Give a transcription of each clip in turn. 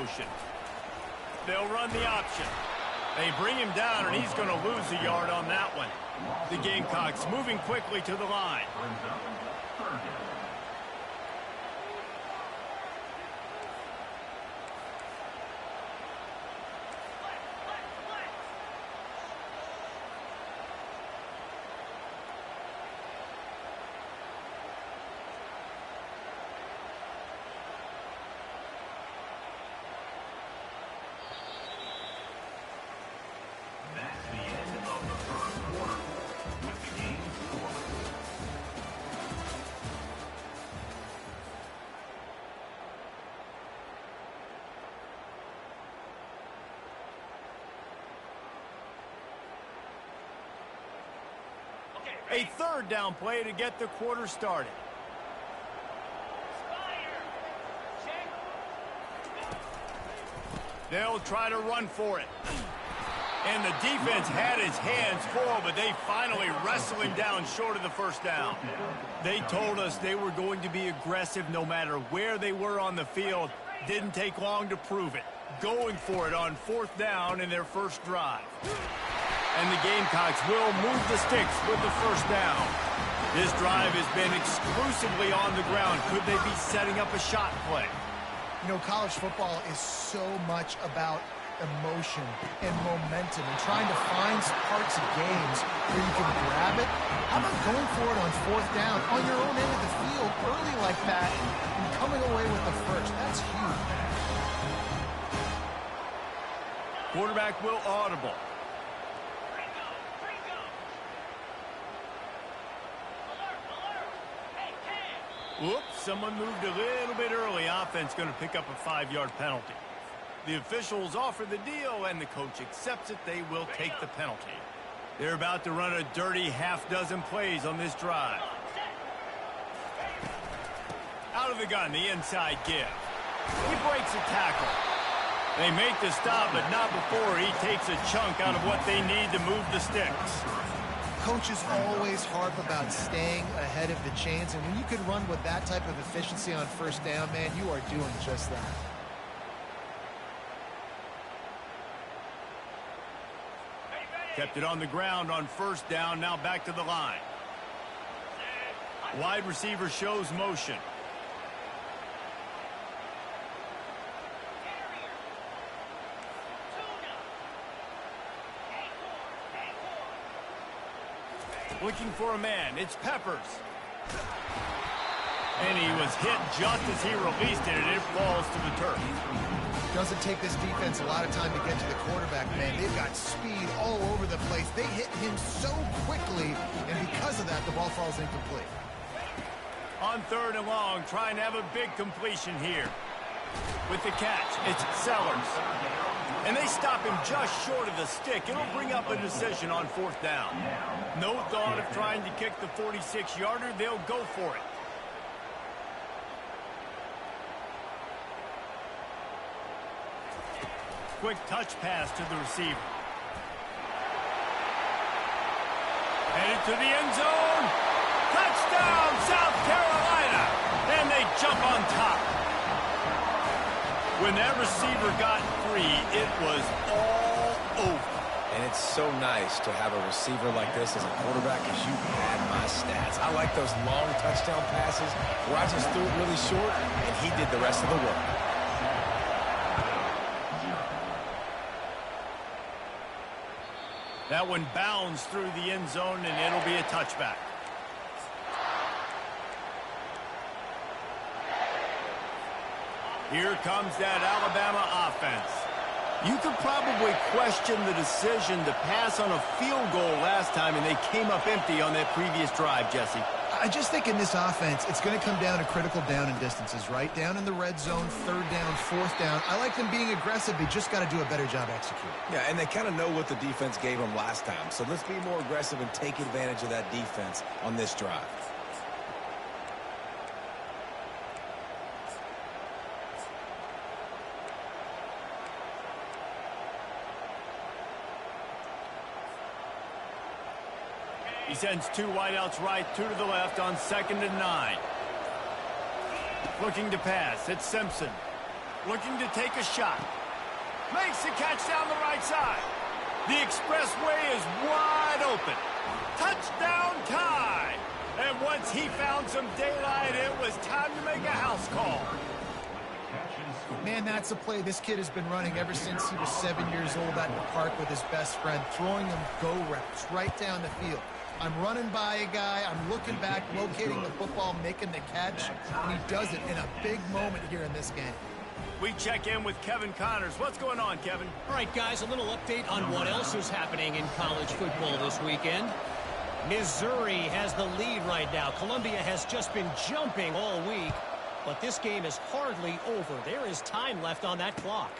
motion. They'll run the option. They bring him down, and he's going to lose a yard on that one. The Gamecocks moving quickly to the line. A third down play to get the quarter started. They'll try to run for it. And the defense had his hands full, but they finally wrestle him down short of the first down. They told us they were going to be aggressive no matter where they were on the field. Didn't take long to prove it. Going for it on fourth down in their first drive. And the Gamecocks will move the sticks with the first down. This drive has been exclusively on the ground. Could they be setting up a shot play? You know, college football is so much about emotion and momentum and trying to find parts of games where you can grab it. How about going for it on fourth down on your own end of the field early like that and coming away with the first? That's huge. Quarterback will audible. Whoops, someone moved a little bit early. Offense going to pick up a 5-yard penalty. The officials offer the deal, and the coach accepts it. They will take the penalty. They're about to run a dirty half-dozen plays on this drive. Out of the gun, the inside give. He breaks a tackle. They make the stop, but not before he takes a chunk out of what they need to move the sticks. Coaches always harp about staying ahead of the chains, and when you can run with that type of efficiency on first down, man, you are doing just that. Kept it on the ground on first down, now back to the line. Wide receiver shows motion. Looking for a man, it's Peppers. And he was hit just as he released it, and it falls to the turf. Doesn't take this defense a lot of time to get to the quarterback, man. They've got speed all over the place. They hit him so quickly, and because of that, the ball falls incomplete. On third and long, trying to have a big completion here. With the catch, it's Sellers. And they stop him just short of the stick. It'll bring up a decision on fourth down. No thought of trying to kick the 46-yarder. They'll go for it. Quick touch pass to the receiver. Headed to the end zone. Touchdown, South Carolina. And they jump on top. When that receiver got free, it was all over. And it's so nice to have a receiver like this as a quarterback because you had my stats. I like those long touchdown passes where I just threw it really short and he did the rest of the work. That one bounds through the end zone, and it'll be a touchback. Here comes that Alabama offense. You could probably question the decision to pass on a field goal last time, and they came up empty on that previous drive, Jesse. I just think in this offense, it's going to come down to critical down and distances, right? Down in the red zone, third down, fourth down. I like them being aggressive. They just got to do a better job executing. Yeah, and they kind of know what the defense gave them last time. So let's be more aggressive and take advantage of that defense on this drive. He sends two wideouts right, two to the left on 2nd and 9. Looking to pass, it's Simpson. looking to take a shot. Makes the catch down the right side. The expressway is wide open. Touchdown tie. And once he found some daylight, it was time to make a house call. Man, that's a play this kid has been running ever since he was 7 years old out in the park with his best friend, throwing him go routes right down the field. I'm running by a guy, I'm looking back, locating the football, making the catch, and he does it in a big moment here in this game. We check in with Kevin Connors. What's going on, Kevin? All right, guys, a little update on what else is happening in college football this weekend. Missouri has the lead right now. Columbia has just been jumping all week, but this game is hardly over. There is time left on that clock.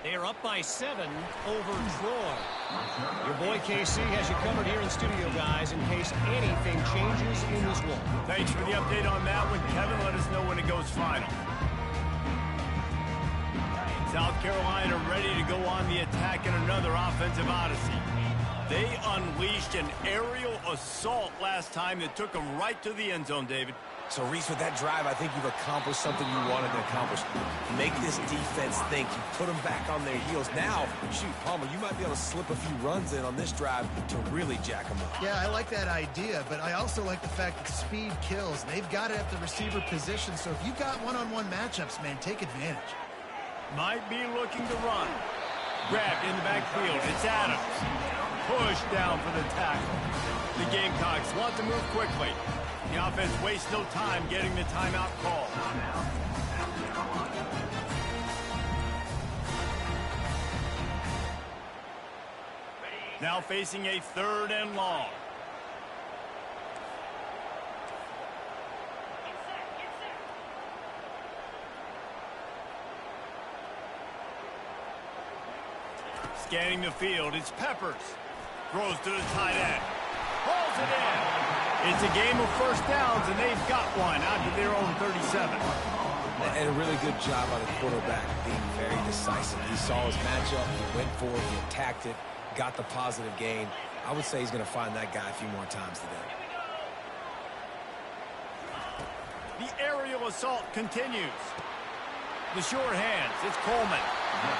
They are up by 7 over Troy. Your boy KC has you covered here in studio, guys, in case anything changes in this one. Thanks for the update on that one, Kevin. Let us know when it goes final. South Carolina ready to go on the attack in another offensive odyssey. They unleashed an aerial assault last time that took them right to the end zone, David. So, Reese, with that drive, I think you've accomplished something you wanted to accomplish. Make this defense think. You put them back on their heels. Now, shoot, Palmer, you might be able to slip a few runs in on this drive to really jack them up. Yeah, I like that idea, but I also like the fact that speed kills. They've got it at the receiver position, so if you've got one-on-one matchups, man, take advantage. Might be looking to run. Grabbed in the backfield. It's Adams. Pushed down for the tackle. The Gamecocks want to move quickly. The offense wastes no time getting the timeout call. Now facing a 3rd and long. Scanning the field, it's Peppers. Throws to the tight end. Pulls it in. It's a game of first downs, and they've got one out to their own 37. And a really good job on the quarterback being very decisive. He saw his matchup, he went for it, he attacked it, got the positive gain. I would say he's going to find that guy a few more times today. The aerial assault continues. The short hands, it's Coleman.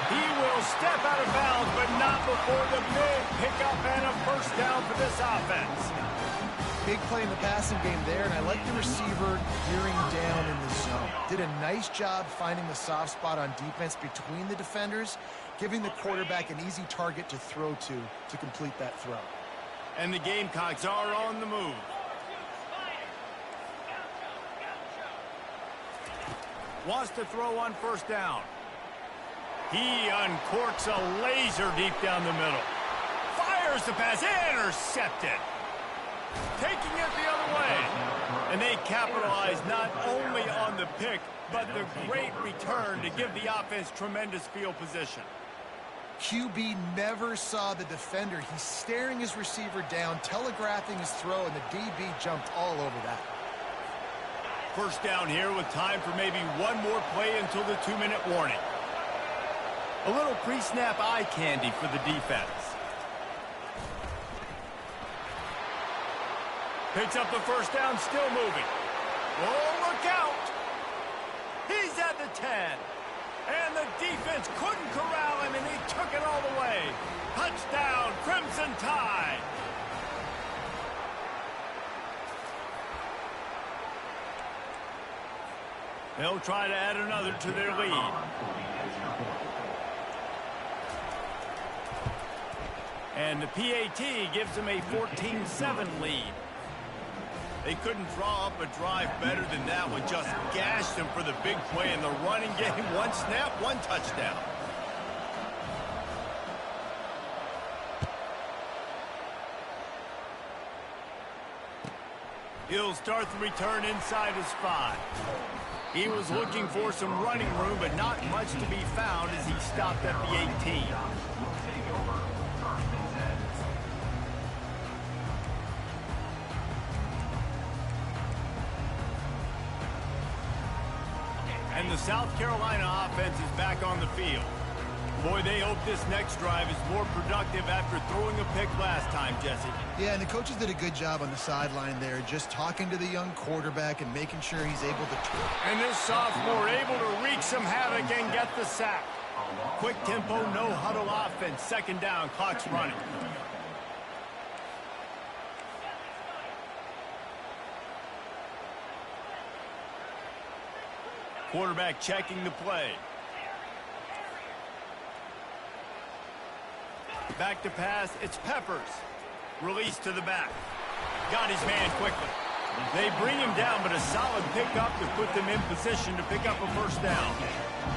He will step out of bounds, but not before the big pickup and a first down for this offense. Big play in the passing game there, and I like the receiver gearing down in the zone. Did a nice job finding the soft spot on defense between the defenders, giving the quarterback an easy target to throw to complete that throw. And the Gamecocks are on the move. Wants to throw on first down. He uncorks a laser deep down the middle. Fires the pass, intercepted. Taking it the other way. And they capitalize not only on the pick, but the great return to give the offense tremendous field position. QB never saw the defender. He's staring his receiver down, telegraphing his throw, and the DB jumped all over that. First down here with time for maybe one more play until the 2-minute warning. A little pre-snap eye candy for the defense. Picks up the first down, still moving. Oh, look out! He's at the 10. And the defense couldn't corral him, and he took it all the way. Touchdown, Crimson Tide. They'll try to add another to their lead. And the PAT gives them a 14-7 lead. They couldn't draw up a drive better than that one. Just gashed them for the big play in the running game. One snap, one touchdown. He'll start the return inside his 5. He was looking for some running room, but not much to be found as he stopped at the 18. And the South Carolina offense is back on the field. Boy, they hope this next drive is more productive after throwing a pick last time, Jesse. Yeah, and the coaches did a good job on the sideline there, just talking to the young quarterback and making sure he's able to... And this sophomore able to wreak some havoc and get the sack. Quick tempo, no huddle offense. Second down, clock's running. Quarterback checking the play. Back to pass, it's Peppers. Release to the back. Got his man quickly. They bring him down, but a solid pickup to put them in position to pick up a first down.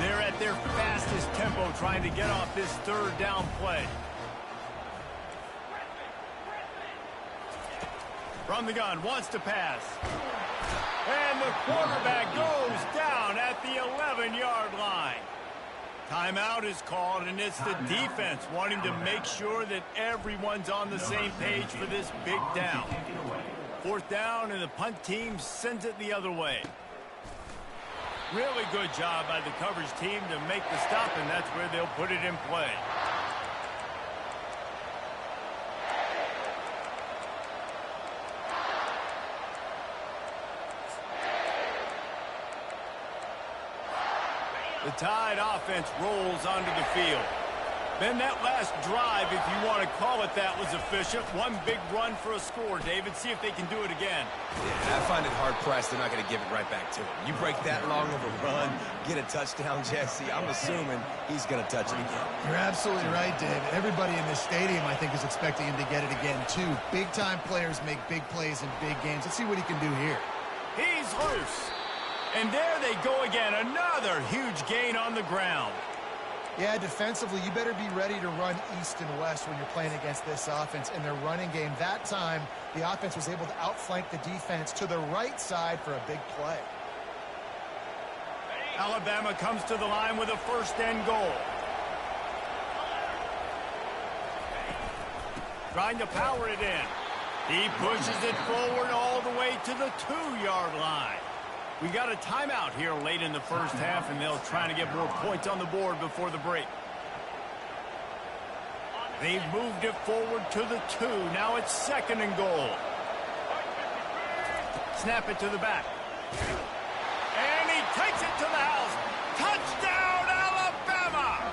They're at their fastest tempo trying to get off this third down play. From the gun, wants to pass. And the quarterback goes down at the 11-yard line. Timeout is called, and it's the defense wanting to make sure that everyone's on the same page for this big down. Fourth down, and the punt team sends it the other way. Really good job by the coverage team to make the stop, and that's where they'll put it in play. The Tide offense rolls onto the field. Then that last drive, if you want to call it that, was efficient. One big run for a score, David. See if they can do it again. Yeah, I find it hard-pressed they're not going to give it right back to him. You break that long of a run, get a touchdown, Jesse, I'm assuming he's going to touch it again. You're absolutely right, David. Everybody in this stadium, I think, is expecting him to get it again, too. Big-time players make big plays in big games. Let's see what he can do here. He's loose. And there they go again. Another huge gain on the ground. Yeah, defensively, you better be ready to run east and west when you're playing against this offense in their running game. That time, the offense was able to outflank the defense to the right side for a big play. Alabama comes to the line with a first and goal. Trying to power it in. He pushes it forward all the way to the 2-yard line. We got a timeout here late in the first half, and they'll try to get more points on the board before the break. They've moved it forward to the 2. Now it's second and goal. Snap it to the back. And he takes it to the house. Touchdown, Alabama!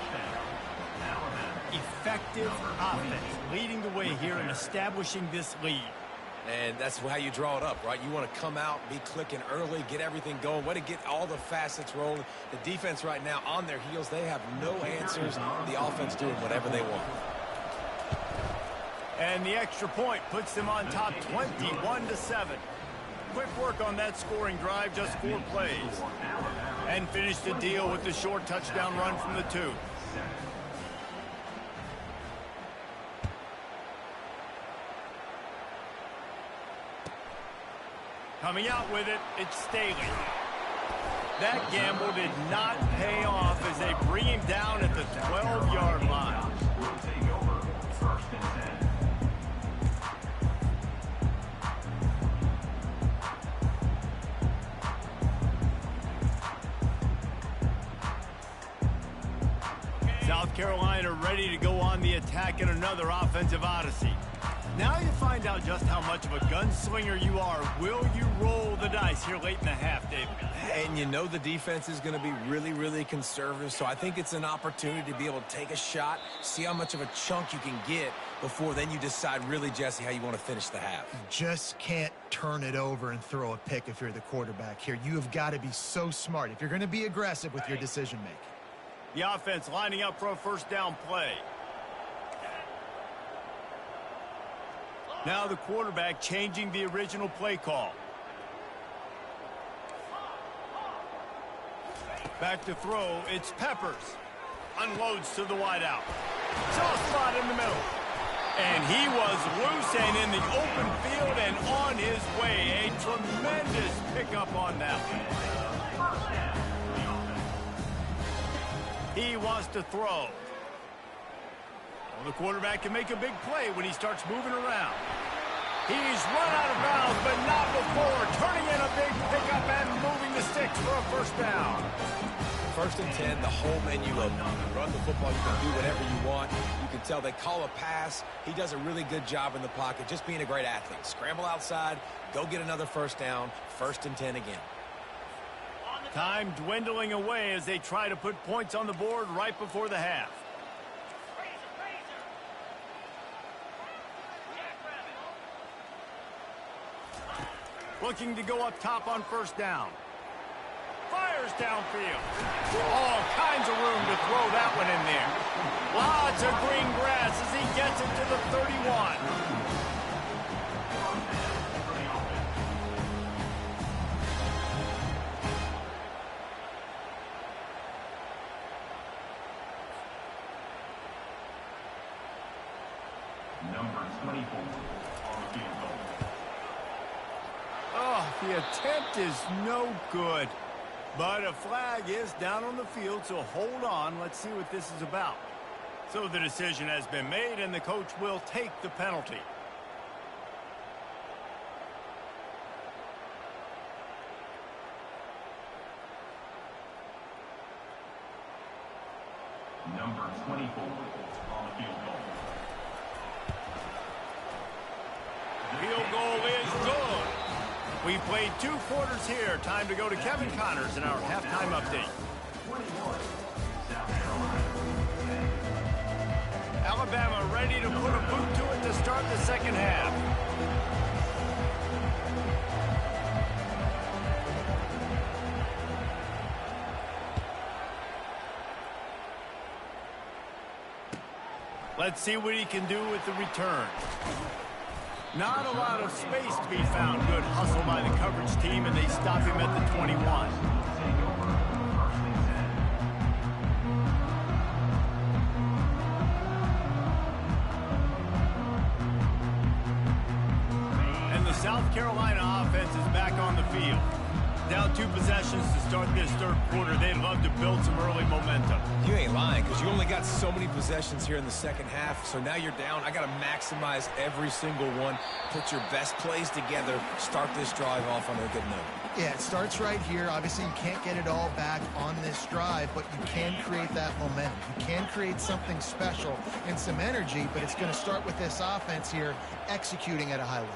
Effective offense, leading the way here and establishing this lead. And that's how you draw it up, right? You want to come out, be clicking early, get everything going, way to get all the facets rolling. The defense right now on their heels, they have no answers. The offense doing whatever they want. And the extra point puts them on top 21-7. Quick work on that scoring drive, just 4 plays. And finish the deal with the short touchdown run from the 2. Coming out with it, it's Staley. That gamble did not pay off as they bring him down at the 12-yard line. South Carolina ready to go on the attack in another offensive odyssey. Now you find out just how much of a gunslinger you are. Will you roll the dice here late in the half, David? And you know the defense is going to be really, really conservative, so I think it's an opportunity to be able to take a shot, see how much of a chunk you can get before then you decide really, Jesse, how you want to finish the half. You just can't turn it over and throw a pick if you're the quarterback here. You have got to be so smart if you're going to be aggressive with your decision-making. The offense lining up for a first down play. Now the quarterback changing the original play call. Back to throw, it's Peppers. Unloads to the wideout. Soft spot in the middle. And he was loose and in the open field and on his way. A tremendous pickup on that one. He wants to throw. Well, the quarterback can make a big play when he starts moving around. He's run out of bounds, but not before turning in a big pickup and moving the sticks for a first down. First and 10, the whole menu of you can run the football, you can do whatever you want. You can tell they call a pass. He does a really good job in the pocket, just being a great athlete. Scramble outside, go get another first down, first and 10 again. Time dwindling away as they try to put points on the board right before the half. Looking to go up top on first down. Fires downfield. All kinds of room to throw that one in there. Lots of green grass as he gets it to the 31. Number 24 on the field goal. Oh, the attempt is no good. But a flag is down on the field, so hold on. Let's see what this is about. So the decision has been made, and the coach will take the penalty. Number 24 on the field goal. Field goal is good. We played 2 quarters here. Time to go to Kevin Connors in our halftime update. Alabama ready to put a boot to it to start the second half. Let's see what he can do with the return. Not a lot of space to be found. Good hustle by the coverage team, and they stop him at the 21. And the South Carolina offense is back on the field. Down 2 possessions to start this third quarter. They'd love to build some early momentum. You ain't lying, because you only got so many possessions here in the second half, so now you're down. I got to maximize every single one. Put your best plays together. Start this drive off on a good note. Yeah, it starts right here. Obviously, you can't get it all back on this drive, but you can create that momentum. You can create something special and some energy, but it's going to start with this offense here executing at a high level.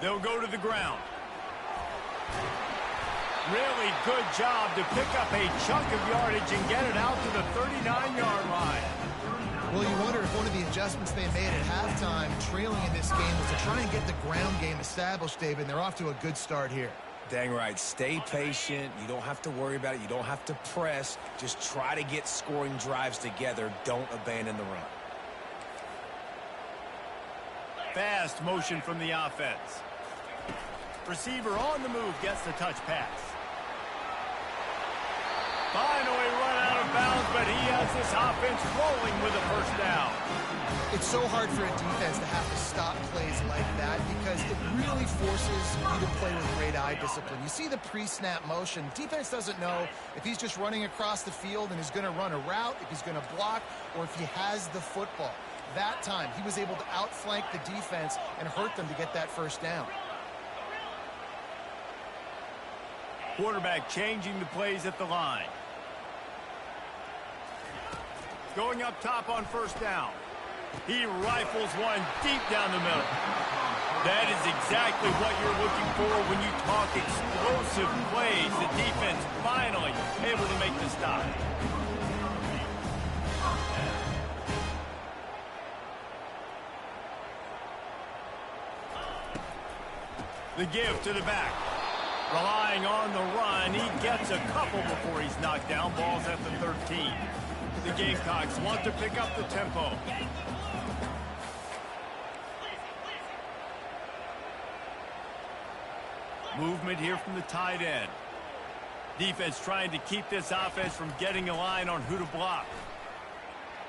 They'll go to the ground. Really good job to pick up a chunk of yardage and get it out to the 39-yard line. Well, you wonder if one of the adjustments they made at halftime, trailing in this game, was to try and get the ground game established, David, and they're off to a good start here. Dang right. Stay patient. You don't have to worry about it. You don't have to press. Just try to get scoring drives together. Don't abandon the run. Fast motion from the offense. Receiver on the move gets the touch pass. Finally run out of bounds, but he has this offense rolling with a first down. It's so hard for a defense to have to stop plays like that because it really forces you to play with great eye discipline. You see the pre-snap motion. Defense doesn't know if he's just running across the field and is going to run a route, if he's going to block, or if he has the football. That time, he was able to outflank the defense and hurt them to get that first down. Quarterback changing the plays at the line. Going up top on first down. He rifles one deep down the middle. That is exactly what you're looking for when you talk explosive plays. The defense finally able to make the stop. The give to the back. Relying on the run, he gets a couple before he's knocked down. Ball's at the 13. The Gamecocks want to pick up the tempo. Movement here from the tight end. Defense trying to keep this offense from getting a line on who to block.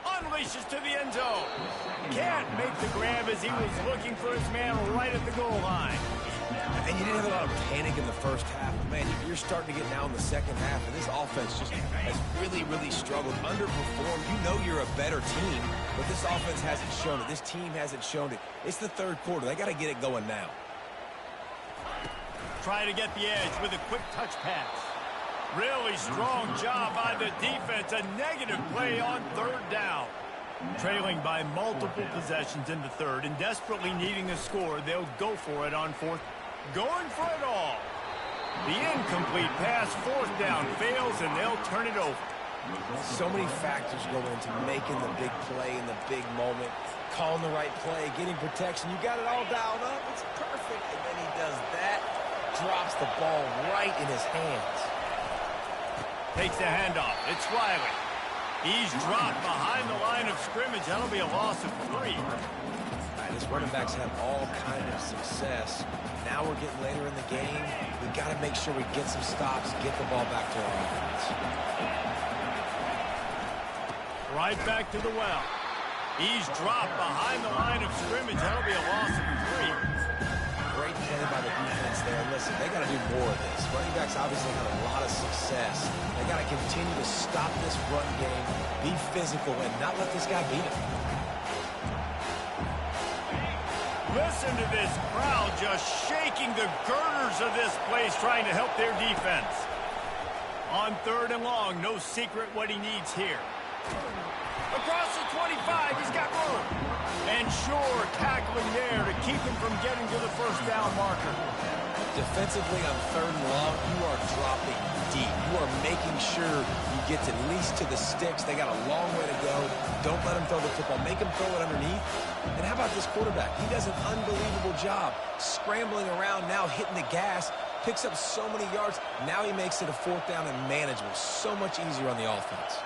Unleashes to the end zone. Can't make the grab as he was looking for his man right at the goal line. And you didn't have a lot of panic in the first half. But man, you're starting to get now in the second half, and this offense just has really, really struggled, underperformed. You know you're a better team, but this offense hasn't shown it. This team hasn't shown it. It's the third quarter. They got to get it going now. Try to get the edge with a quick touch pass. Really strong job by the defense. A negative play on third down. Trailing by multiple possessions in the third and desperately needing a score, they'll go for it on fourth. Going for it all. The incomplete pass, fourth down, fails, and they'll turn it over. So many factors go into making the big play in the big moment. Calling the right play, getting protection. You got it all dialed up. It's perfect. And then he does that. Drops the ball right in his hands. Takes the handoff. It's Riley. He's dropped behind the line of scrimmage. That'll be a loss of 3. His running backs have all kind of success. Now we're getting later in the game. We've got to make sure we get some stops, get the ball back to our offense. Right back to the well. He's dropped behind the line of scrimmage. That'll be a loss of 3. Great play by the defense there. Listen, they got to do more of this. Running backs obviously had a lot of success. They got to continue to stop this run game, be physical, and not let this guy beat him. Listen to this crowd just shaking the girders of this place, trying to help their defense. On third and long, no secret what he needs here. Across the 25, he's got room. And sure, tackling there to keep him from getting to the first down marker. Defensively on third and long, you are dropping deep. You are making sure you get at least to the sticks. They got a long way to go. Don't let them throw the football. Make them throw it underneath. And how about this quarterback? He does an unbelievable job scrambling around, now hitting the gas, picks up so many yards. Now he makes it a fourth down and manageable. So much easier on the offense.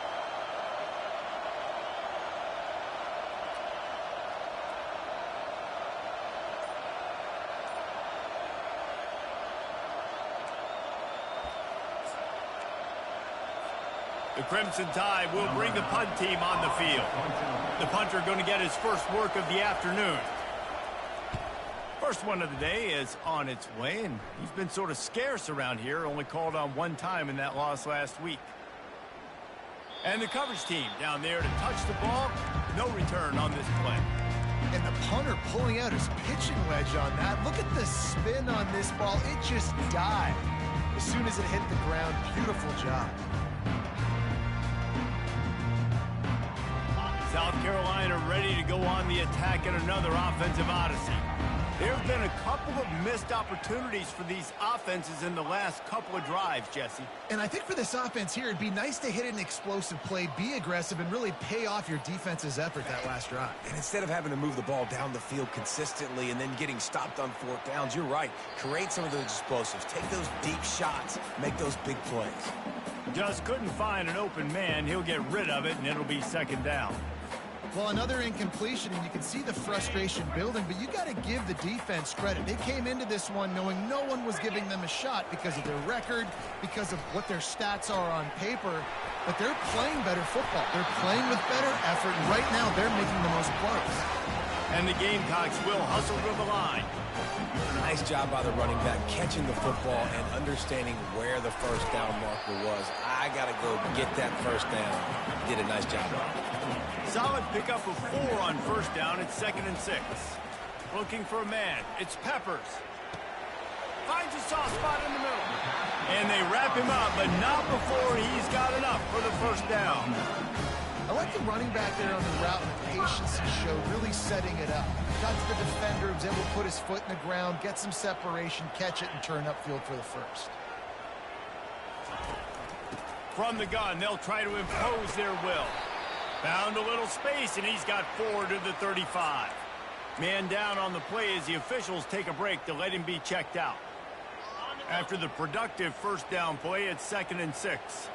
The Crimson Tide will bring the punt team on the field. The punter going to get his first work of the afternoon. First one of the day is on its way, and he's been sort of scarce around here, only called on one time in that loss last week. And the coverage team down there to touch the ball. No return on this play. And the punter pulling out his pitching wedge on that. Look at the spin on this ball. It just died as soon as it hit the ground. Beautiful job. South Carolina ready to go on the attack in another offensive odyssey. There have been a couple of missed opportunities for these offenses in the last couple of drives, Jesse. And I think for this offense here, it'd be nice to hit an explosive play, be aggressive, and really pay off your defense's effort that last drive. And instead of having to move the ball down the field consistently and then getting stopped on fourth downs, you're right. Create some of those explosives. Take those deep shots. Make those big plays. Just couldn't find an open man. He'll get rid of it, and it'll be second down. Well, another incompletion, and you can see the frustration building, but you got to give the defense credit. They came into this one knowing no one was giving them a shot because of their record, because of what their stats are on paper, but they're playing better football. They're playing with better effort, and right now they're making the most plays. And the Gamecocks will hustle to the line. Nice job by the running back catching the football and understanding where the first down marker was. I got to go get that first down. Did a nice job. Solid pickup of 4 on first down. It's 2nd and 6. Looking for a man. It's Peppers. Finds a soft spot in the middle. And they wrap him up, but not before he's got enough for the first down. I like the running back there on the route and the patience he showed, really setting it up. Got to the defender, was able to put his foot in the ground, get some separation, catch it, and turn upfield for the first. From the gun, they'll try to impose their will. Found a little space, and he's got 4 to the 35. Man down on the play as the officials take a break to let him be checked out. After the productive first down play, it's 2nd and 6.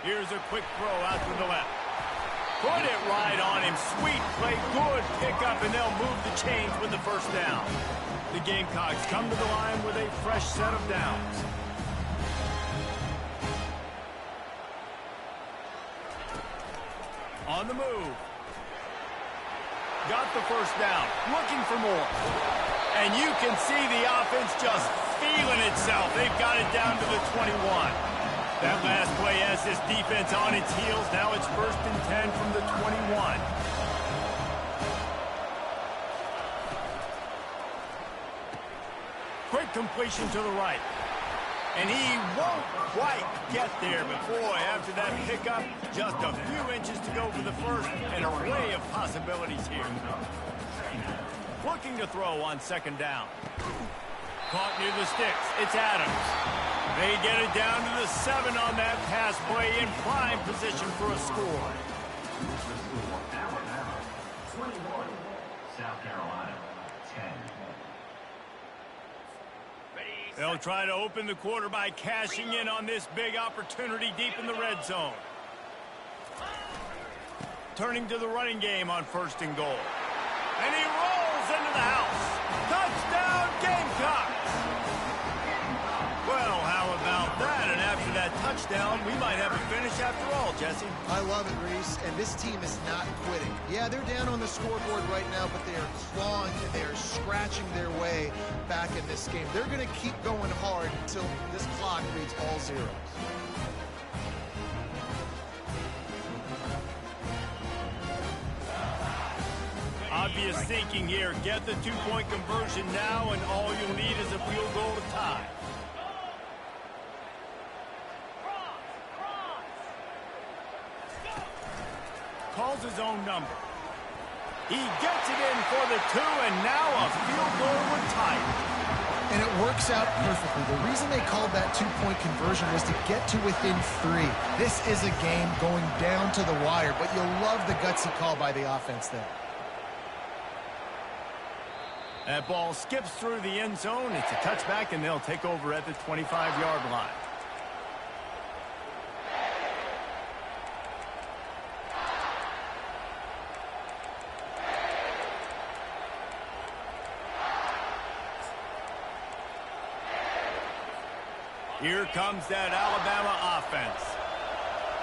Here's a quick throw out to the left. Put it right on him. Sweet play, good pickup, and they'll move the chains with the first down. The Gamecocks come to the line with a fresh set of downs. On the move. Got the first down. Looking for more. And you can see the offense just feeling itself. They've got it down to the 21. That last play has this defense on its heels. Now it's 1st and 10 from the 21. Quick completion to the right. And he won't quite get there, but boy, after that pickup, just a few inches to go for the first, and an array of possibilities here. Looking to throw on second down. Caught near the sticks. It's Adams. They get it down to the 7 on that pass play in prime position for a score. Alabama 21, South Carolina 10. They'll try to open the quarter by cashing in on this big opportunity deep in the red zone. Turning to the running game on 1st and goal. And he rolls into the house. Touchdown, Gamecocks! Well, how about that? And after that touchdown, we might have a finish after all, Jesse. I love it, Reese, and this team is not quitting. Yeah, they're down on the scoreboard right now, but they are clawing and they are scratching their way back in this game. They're going to keep going hard until this clock reads all zeros. Obvious thinking here. Get the 2-point conversion now, and all you'll need is a field goal to tie. Calls his own number. He gets it in for the 2, and now a field goal would tie it. And it works out perfectly. The reason they called that 2-point conversion was to get to within 3. This is a game going down to the wire, but you'll love the gutsy call by the offense there. That ball skips through the end zone. It's a touchback, and they'll take over at the 25-yard line. Here comes that Alabama offense.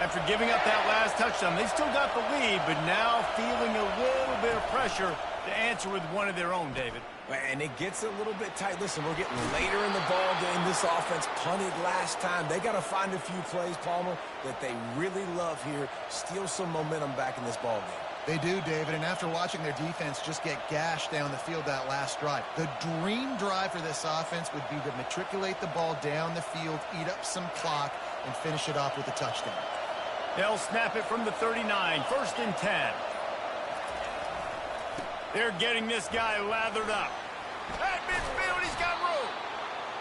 After giving up that last touchdown, they still got the lead, but now feeling a little bit of pressure to answer with one of their own, David. And it gets a little bit tight. Listen, we're getting later in the ball game. This offense punted last time. They got to find a few plays, Palmer, that they really love here. Steal some momentum back in this ball game. They do, David, and after watching their defense just get gashed down the field that last drive, the dream drive for this offense would be to matriculate the ball down the field, eat up some clock, and finish it off with a touchdown. They'll snap it from the 39, 1st and 10. They're getting this guy lathered up. At midfield, he's got room.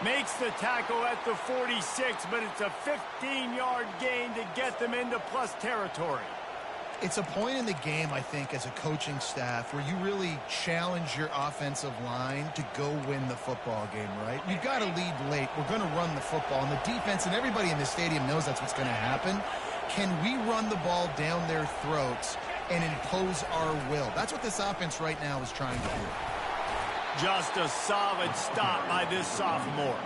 Makes the tackle at the 46, but it's a 15-yard gain to get them into plus territory. It's a point in the game, I think, as a coaching staff where you really challenge your offensive line to go win the football game, right? You've got to lead late. We're going to run the football. And the defense and everybody in the stadium knows that's what's going to happen. Can we run the ball down their throats and impose our will? That's what this offense right now is trying to do. Just a solid stop by this sophomore.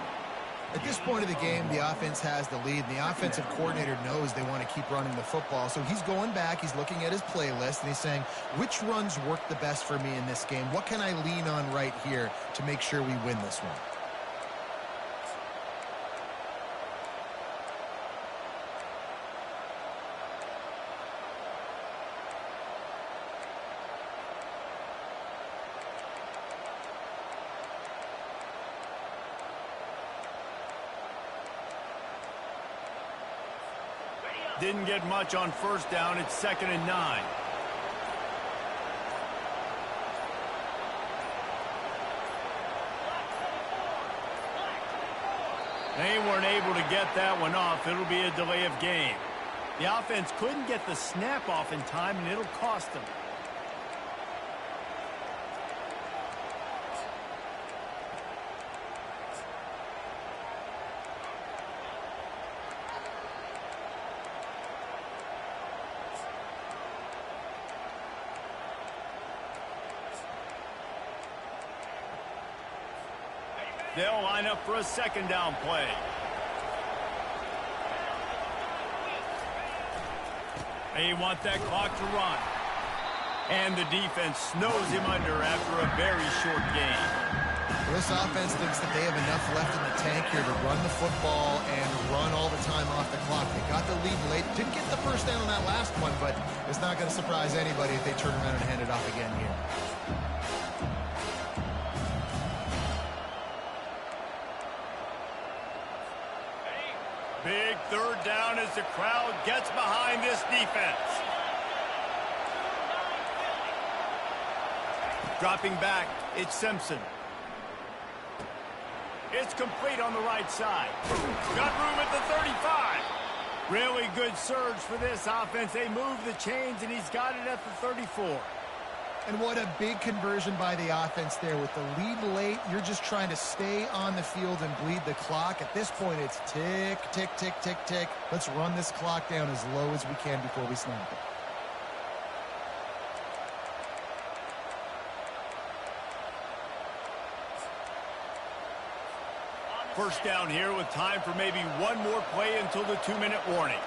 At this point of the game, the offense has the lead, and the offensive coordinator knows they want to keep running the football. So he's going back, he's looking at his playlist, and he's saying, which runs work the best for me in this game? What can I lean on right here to make sure we win this one? Didn't get much on 1st down. It's 2nd and 9. They weren't able to get that one off. It'll be a delay of game. The offense couldn't get the snap off in time, and it'll cost them. They'll line up for a 2nd down play. They want that clock to run. And the defense snows him under after a very short game. Well, this offense thinks that they have enough left in the tank here to run the football and run all the time off the clock. They got the lead late. Didn't get the first down on that last one, but it's not going to surprise anybody if they turn around and hand it off again here. Big third down as the crowd gets behind this defense. Dropping back, it's Simpson. It's complete on the right side. Got room at the 35. Really good surge for this offense. They move the chains, and he's got it at the 34. And what a big conversion by the offense there. With the lead late, you're just trying to stay on the field and bleed the clock. At this point, it's tick, tick, tick, tick, tick. Let's run this clock down as low as we can before we snap it. First down here with time for maybe one more play until the 2-minute warning.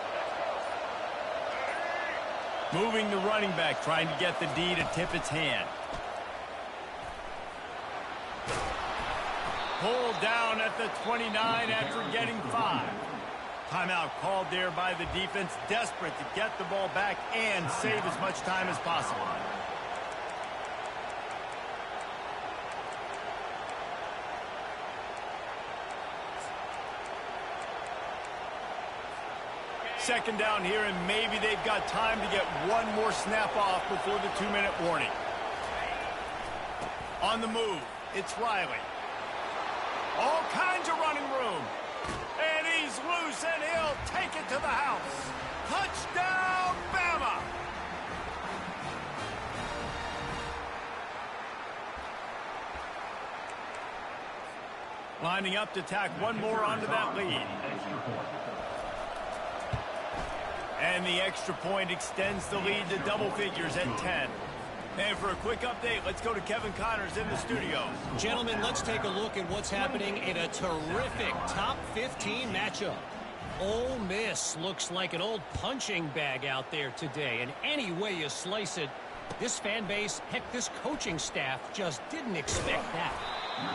Moving the running back, trying to get the D to tip its hand. Pulled down at the 29 after getting 5. Timeout called there by the defense, desperate to get the ball back and save as much time as possible. Second down here, and maybe they've got time to get one more snap off before the 2-minute warning. On the move, it's Riley. All kinds of running room. And he's loose, and he'll take it to the house. Touchdown, Bama! Lining up to tack one more onto that lead. And the extra point extends the lead to double figures at 10. And for a quick update, let's go to Kevin Connors in the studio. Gentlemen, let's take a look at what's happening in a terrific top 15 matchup. Ole Miss looks like an old punching bag out there today. And any way you slice it, this fan base, heck, this coaching staff just didn't expect that.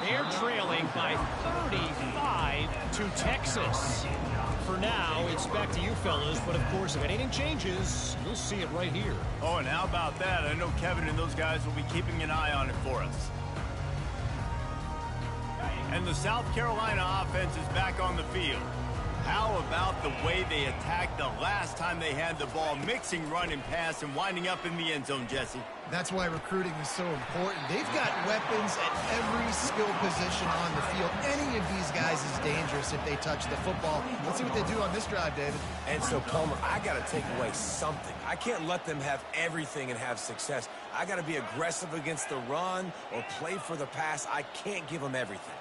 They're trailing by 35 to Texas. For now, it's back to you fellas, but of course, if anything changes, you'll see it right here. Oh, and how about that? I know Kevin and those guys will be keeping an eye on it for us. And the South Carolina offense is back on the field. How about the way they attacked the last time they had the ball, mixing run and pass and winding up in the end zone, Jesse? That's why recruiting is so important. They've got weapons at every skill position on the field. Any of these guys is dangerous if they touch the football. Let's see what they do on this drive, David. And so, Palmer, I got to take away something. I can't let them have everything and have success. I got to be aggressive against the run or play for the pass. I can't give them everything.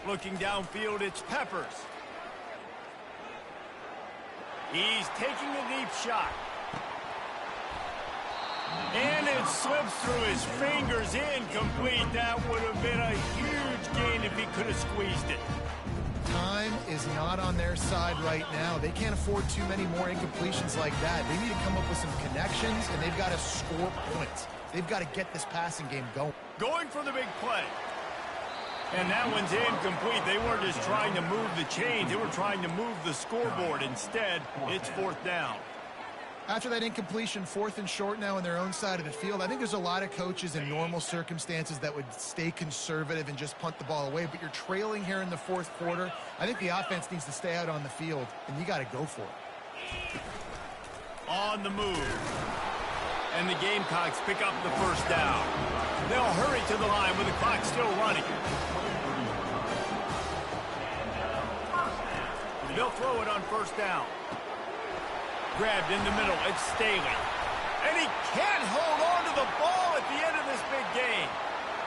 Looking downfield, it's Peppers. He's taking a deep shot. And it slips through his fingers, incomplete. That would have been a huge gain if he could have squeezed it. Time is not on their side right now. They can't afford too many more incompletions like that. They need to come up with some connections, and they've got to score points. They've got to get this passing game going. Going for the big play. And that one's incomplete. They weren't just trying to move the chains. They were trying to move the scoreboard. Instead, it's fourth down. After that incompletion, 4th and short now on their own side of the field. I think there's a lot of coaches in normal circumstances that would stay conservative and just punt the ball away. But you're trailing here in the 4th quarter. I think the offense needs to stay out on the field, and you got to go for it. On the move. And the Gamecocks pick up the first down. They'll hurry to the line with the clock still running. They'll throw it on first down. Grabbed in the middle, it's Staley. And he can't hold on to the ball at the end of this big game.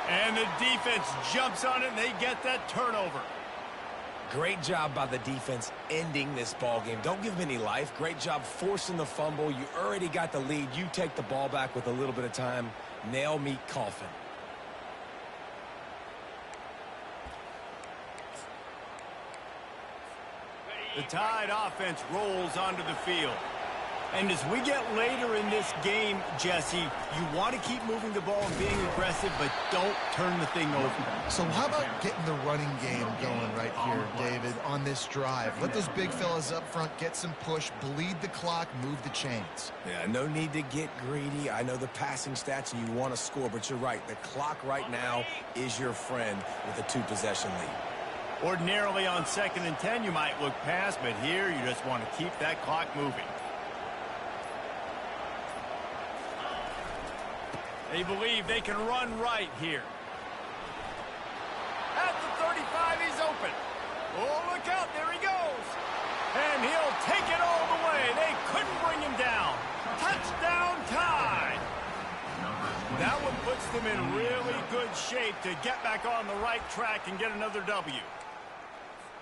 And the defense jumps on it, and they get that turnover. Great job by the defense ending this ball game. Don't give them any life. Great job forcing the fumble. You already got the lead. You take the ball back with a little bit of time. Nail meet coffin. The Tide offense rolls onto the field. And as we get later in this game, Jesse, you want to keep moving the ball and being aggressive, but don't turn the thing over. So how about getting the running game going right here, David, on this drive? Let those big fellas up front get some push, bleed the clock, move the chains. Yeah, no need to get greedy. I know the passing stats and you want to score, but you're right. The clock right now is your friend with a 2-possession lead. Ordinarily on 2nd and 10, you might look past, but here you just want to keep that clock moving. They believe they can run right here. At the 35, he's open. Oh, look out, there he goes. And he'll take it all the way. They couldn't bring him down. Touchdown time. That one puts them in really good shape to get back on the right track and get another W.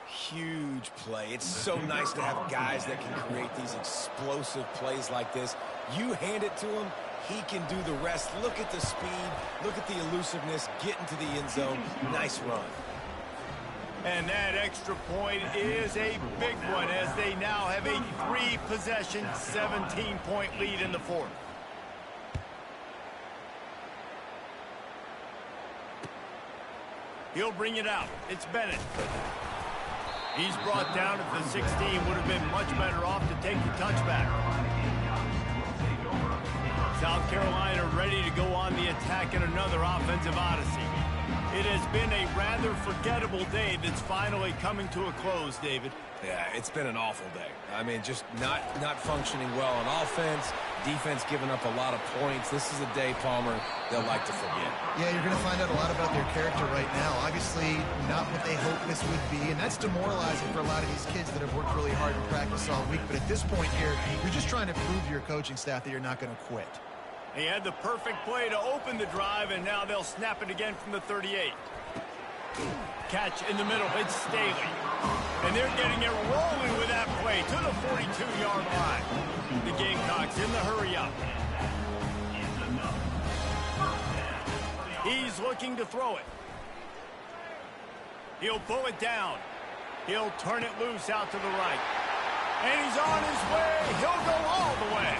Huge play. It's so nice to have guys that can create these explosive plays like this. You hand it to him, he can do the rest. Look at the speed. Look at the elusiveness. Get into the end zone. Nice run. And that extra point is a big one as they now have a 3-possession, 17-point lead in the 4th. He'll bring it out. It's Bennett. He's brought down at the 16. Would have been much better off to take the touchback. South Carolina ready to go on the attack in another offensive odyssey. It has been a rather forgettable day that's finally coming to a close, David. Yeah, it's been an awful day. I mean, just not functioning well on offense. Defense giving up a lot of points. This is a day, Palmer, they'll like to forget. Yeah, you're going to find out a lot about their character right now. Obviously, not what they hoped this would be, and that's demoralizing for a lot of these kids that have worked really hard in practice all week. But at this point here, you're just trying to prove to your coaching staff that you're not going to quit. He had the perfect play to open the drive, and now they'll snap it again from the 38. Catch in the middle. It's Staley. And they're getting it rolling with that play to the 42-yard line. The Gamecocks in the hurry-up. He's looking to throw it. He'll pull it down. He'll turn it loose out to the right. And he's on his way. He'll go all the way.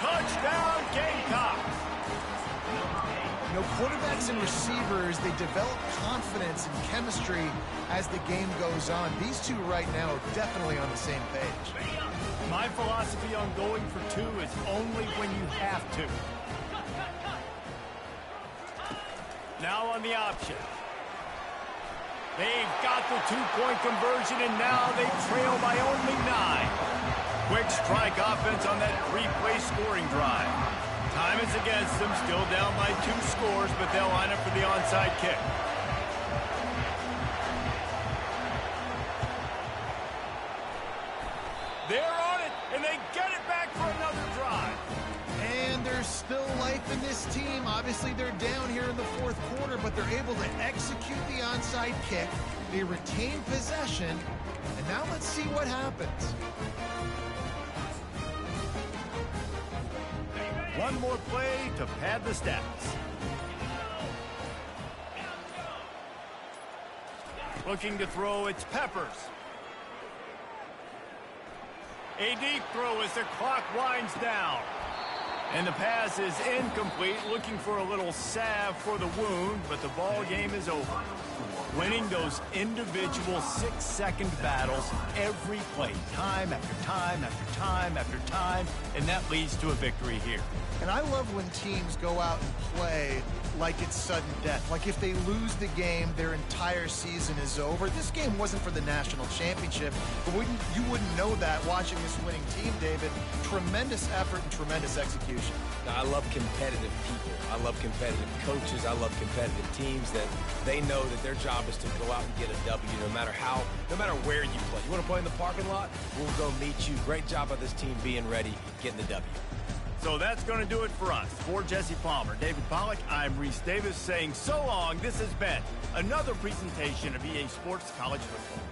Touchdown, Gamecocks. You know, quarterbacks and receivers, they develop confidence and chemistry as the game goes on. These two right now are definitely on the same page. My philosophy on going for 2 is only when you have to. Now on the option. They've got the 2-point conversion, and now they trail by only 9. Quick strike offense on that 3-play scoring drive. Time is against them, still down by 2 scores, but they'll line up for the onside kick. They're on it, and they get it back for another drive. And there's still life in this team. Obviously, they're down here in the 4th quarter, but they're able to execute the onside kick. They retain possession, and now let's see what happens. One more play to pad the stats. Looking to throw, it's Peppers. A deep throw as the clock winds down. And the pass is incomplete, looking for a little salve for the wound, but the ball game is over. Winning those individual 6-second battles every play, time after time after time after time, and that leads to a victory here. And I love when teams go out and play like it's sudden death. Like if they lose the game, their entire season is over. This game wasn't for the national championship, but you wouldn't know that watching this winning team, David. Tremendous effort and tremendous execution. Now, I love competitive people. I love competitive coaches. I love competitive teams that they know that their job is to go out and get a W no matter where you play. You want to play in the parking lot? We'll go meet you. Great job of this team being ready, getting the W. So that's going to do it for us. For Jesse Palmer, David Pollack, I'm Reese Davis saying so long. This has been another presentation of EA Sports College Football.